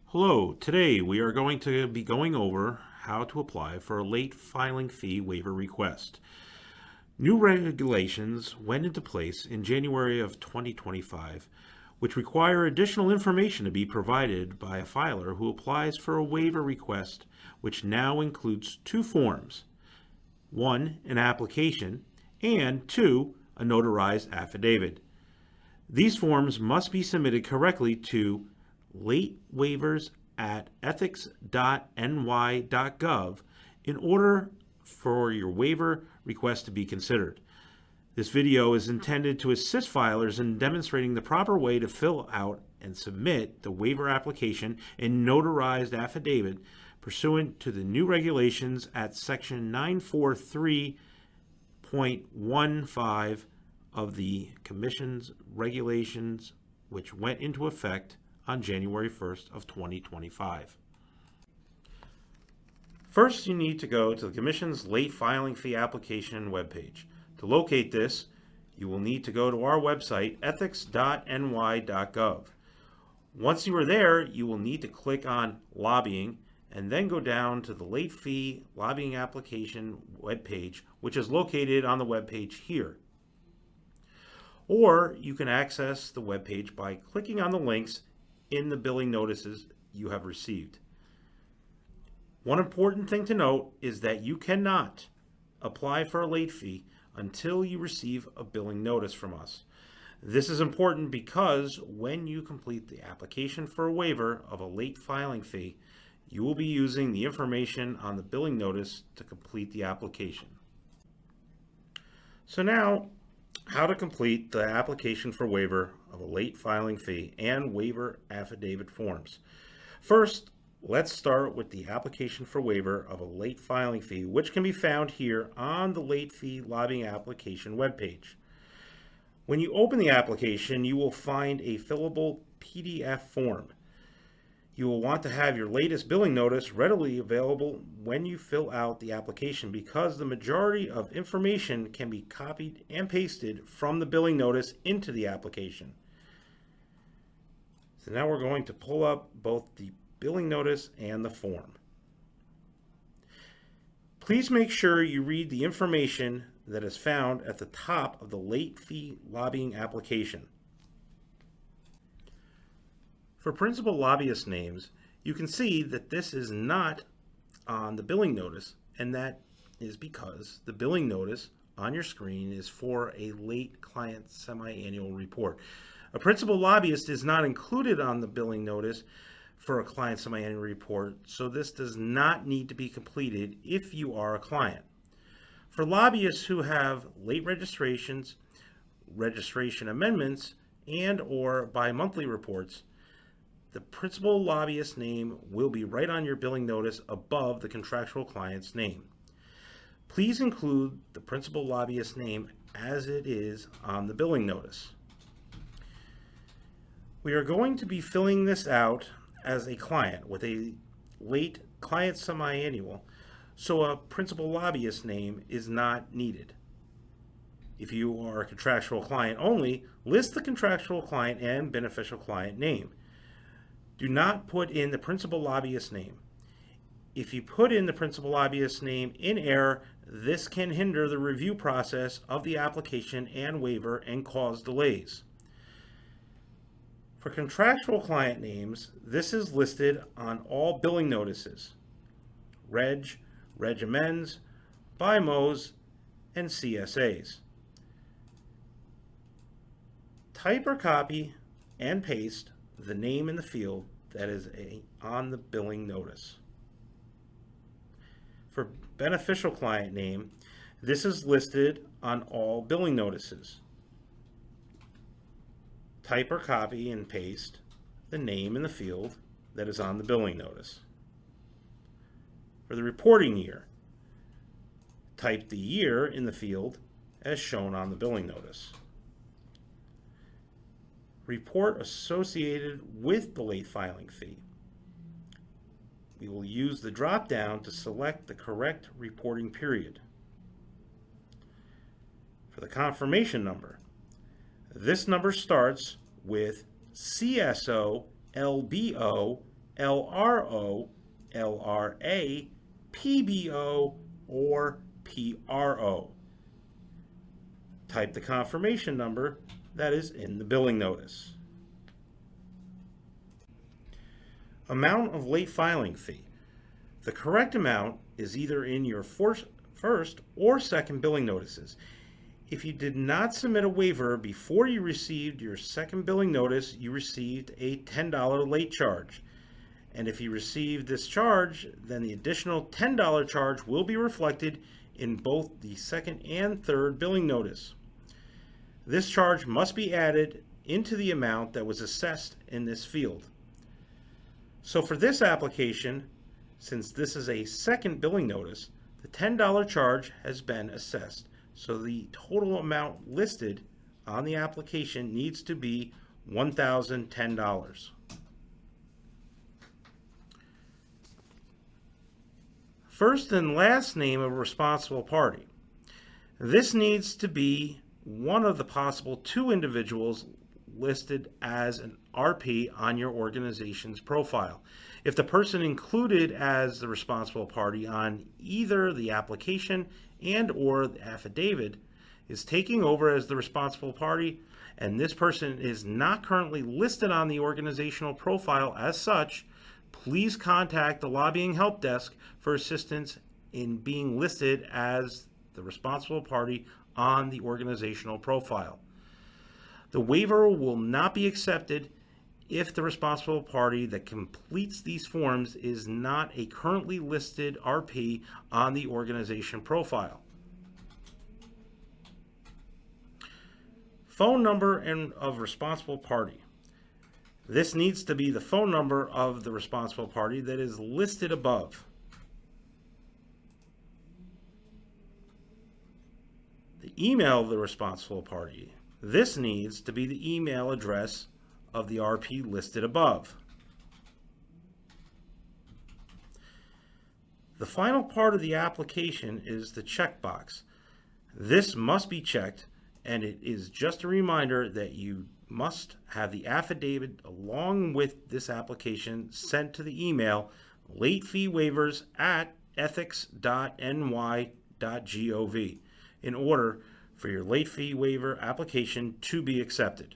Hello, today we are going to be going over how to apply for a late filing fee waiver request. New regulations went into place in January of 2025, which require additional information to be provided by a filer who applies for a waiver request, which now includes two forms. One, an application, and two, a notarized affidavit. These forms must be submitted correctly to latewaivers@ethics.ny.gov in order for your waiver request to be considered. This video is intended to assist filers in demonstrating the proper way to fill out and submit the waiver application and notarized affidavit pursuant to the new regulations at Section 943.15 of the Commission's regulations, which went into effect on January 1st of 2025. First, you need to go to the Commission's late filing fee application webpage. To locate this, you will need to go to our website, ethics.ny.gov. Once you are there, you will need to click on Lobbying and then go down to the late fee lobbying application webpage, which is located on the webpage here. Or you can access the webpage by clicking on the links in the billing notices you have received. One important thing to note is that you cannot apply for a late fee until you receive a billing notice from us. This is important because when you complete the application for a waiver of a late filing fee, you will be using the information on the billing notice to complete the application. So now, how to complete the application for waiver of a late filing fee and waiver affidavit forms. First, let's start with the application for waiver of a late filing fee, which can be found here on the late fee lobbying application webpage. When you open the application, you will find a fillable PDF form. You will want to have your latest billing notice readily available when you fill out the application because the majority of information can be copied and pasted from the billing notice into the application. So now we're going to pull up both the billing notice and the form. Please make sure you read the information that is found at the top of the late fee lobbying application. For principal lobbyist names, you can see that this is not on the billing notice, and that is because the billing notice on your screen is for a late client semi-annual report. A principal lobbyist is not included on the billing notice for a client semi-annual report, so this does not need to be completed if you are a client. For lobbyists who have late registrations, registration amendments, and or bi-monthly reports, the principal lobbyist name will be right on your billing notice above the contractual client's name. Please include the principal lobbyist name as it is on the billing notice. We are going to be filling this out as a client with a late client semi-annual, so a principal lobbyist name is not needed. If you are a contractual client only, list the contractual client and beneficial client name. Do not put in the principal lobbyist name. If you put in the principal lobbyist name in error, this can hinder the review process of the application and waiver and cause delays. For contractual client names, this is listed on all billing notices: Reg Amends, BIMOs, and CSAs. Type or copy and paste the name in the field that is on the billing notice. For beneficial client name, this is listed on all billing notices. Type or copy and paste the name in the field that is on the billing notice. For the reporting year, type the year in the field as shown on the billing notice. Report associated with the late filing fee. We will use the drop-down to select the correct reporting period. For the confirmation number, this number starts with CSO LBO LRO, LRA, PBO, or PRO. Type the confirmation number that is in the billing notice. Amount of late filing fee. The correct amount is either in your first or second billing notices. If you did not submit a waiver before you received your second billing notice, you received a $10 late charge. And if you received this charge, then the additional $10 charge will be reflected in both the second and third billing notice. This charge must be added into the amount that was assessed in this field. So for this application, since this is a second billing notice, the $10 charge has been assessed. So the total amount listed on the application needs to be $1,010. First and last name of a responsible party. This needs to be one of the possible two individuals listed as an RP on your organization's profile. If the person included as the responsible party on either the application and or the affidavit is taking over as the responsible party, and this person is not currently listed on the organizational profile as such, please contact the lobbying help desk for assistance in being listed as the responsible party on the organizational profile. The waiver will not be accepted if the responsible party that completes these forms is not a currently listed RP on the organization profile. Phone number of responsible party. This needs to be the phone number of the responsible party that is listed above. The email of the responsible party. This needs to be the email address of the RP listed above. The final part of the application is the checkbox. This must be checked, and it is just a reminder that you must have the affidavit along with this application sent to the email latefeewaivers@ethics.ny.gov in order for your late fee waiver application to be accepted.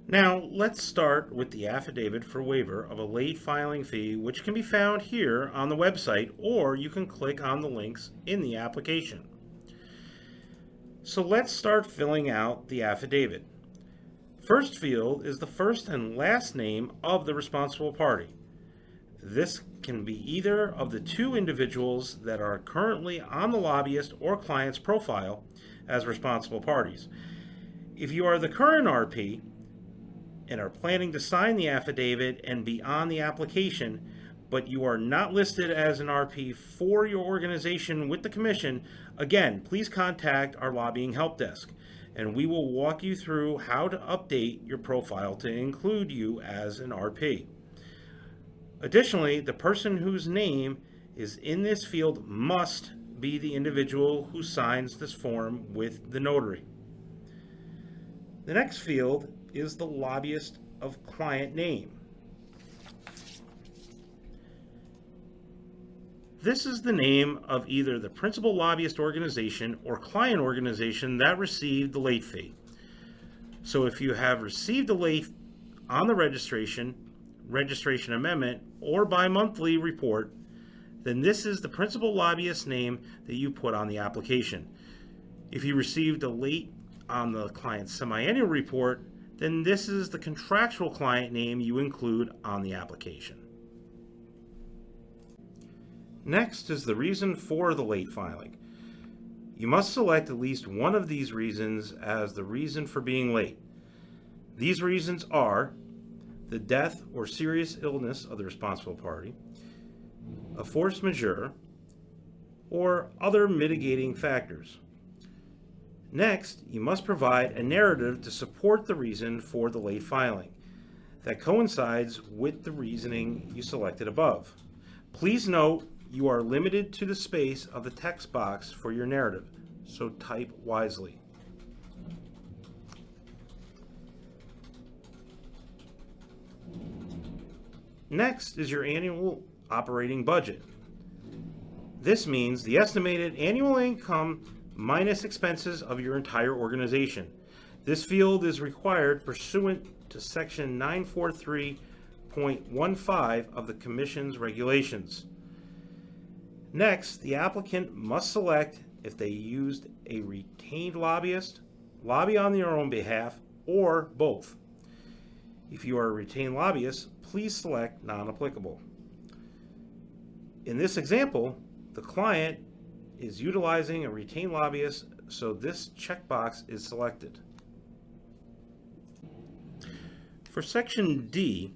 Now, let's start with the affidavit for waiver of a late filing fee, which can be found here on the website, or you can click on the links in the application. So let's start filling out the affidavit. First field is the first and last name of the responsible party. This can be either of the two individuals that are currently on the lobbyist or client's profile as responsible parties. If you are the current RP and are planning to sign the affidavit and be on the application, but you are not listed as an RP for your organization with the commission, again, please contact our lobbying help desk, and we will walk you through how to update your profile to include you as an RP. Additionally, the person whose name is in this field must be the individual who signs this form with the notary. The next field is the lobbyist of client name. This is the name of either the principal lobbyist organization or client organization that received the late fee. So if you have received a late on the registration amendment, or bi-monthly report, then this is the principal lobbyist name that you put on the application. If you received a late on the client's semi-annual report, then this is the contractual client name you include on the application. Next is the reason for the late filing. You must select at least one of these reasons as the reason for being late. These reasons are the death or serious illness of the responsible party, a force majeure, or other mitigating factors. Next, you must provide a narrative to support the reason for the late filing that coincides with the reasoning you selected above. Please note you are limited to the space of the text box for your narrative, so type wisely. Next is your annual operating budget. This means the estimated annual income minus expenses of your entire organization. This field is required pursuant to Section 943.15 of the Commission's regulations. Next, the applicant must select if they used a retained lobbyist, lobby on their own behalf, or both. If you are a retained lobbyist, please select non-applicable. In this example, the client is utilizing a retained lobbyist, so this checkbox is selected. For Section D,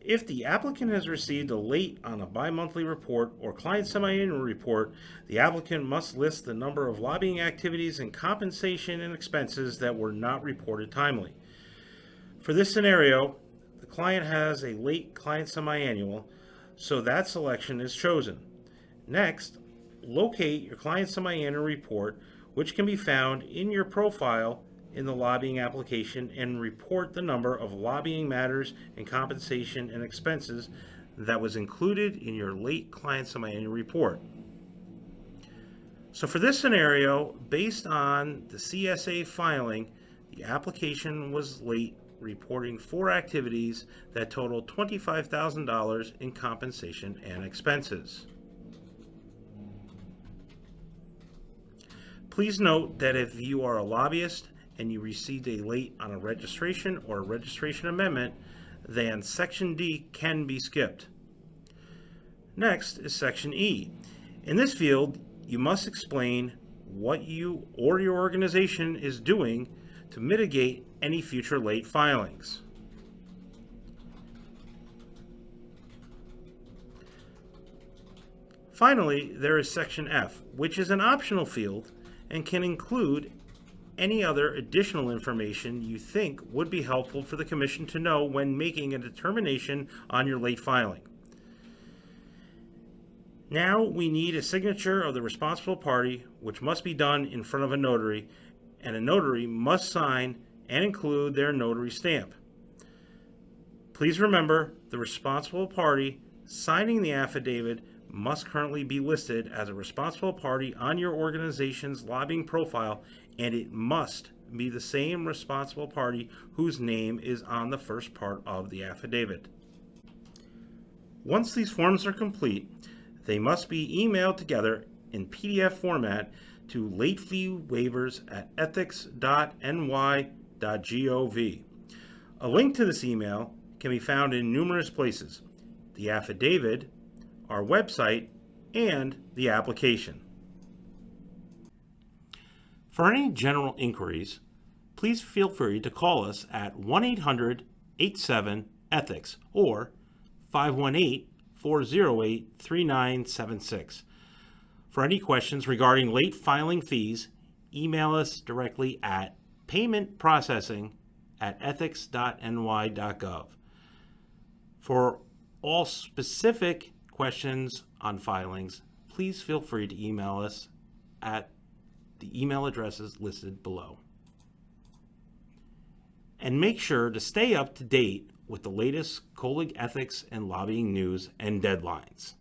if the applicant has received a late on a bi-monthly report or client semi-annual report, the applicant must list the number of lobbying activities and compensation and expenses that were not reported timely. For this scenario, the client has a late client semi-annual, so that selection is chosen. Next, locate your client semi-annual report, which can be found in your profile in the lobbying application, and report the number of lobbying matters and compensation and expenses that was included in your late client semi-annual report. So for this scenario, based on the CSA filing, the application was late reporting 4 activities that totaled $25,000 in compensation and expenses. Please note that if you are a lobbyist and you received a late on a registration or a registration amendment, then Section D can be skipped. Next is Section E. In this field, you must explain what you or your organization is doing to mitigate any future late filings. Finally, there is Section F, which is an optional field and can include any other additional information you think would be helpful for the Commission to know when making a determination on your late filing. Now we need a signature of the responsible party, which must be done in front of a notary, and a notary must sign and include their notary stamp. Please remember, the responsible party signing the affidavit must currently be listed as a responsible party on your organization's lobbying profile, and it must be the same responsible party whose name is on the first part of the affidavit. Once these forms are complete, they must be emailed together in PDF format to latefeewaivers@ethics.ny.gov. A link to this email can be found in numerous places: the affidavit, our website, and the application. For any general inquiries, please feel free to call us at 1-800-87-ETHICS or 518-408-3976. For any questions regarding late filing fees, email us directly at paymentprocessing@ethics.ny.gov. For all specific questions on filings, please feel free to email us at the email addresses listed below. And make sure to stay up to date with the latest colleague ethics and lobbying news and deadlines.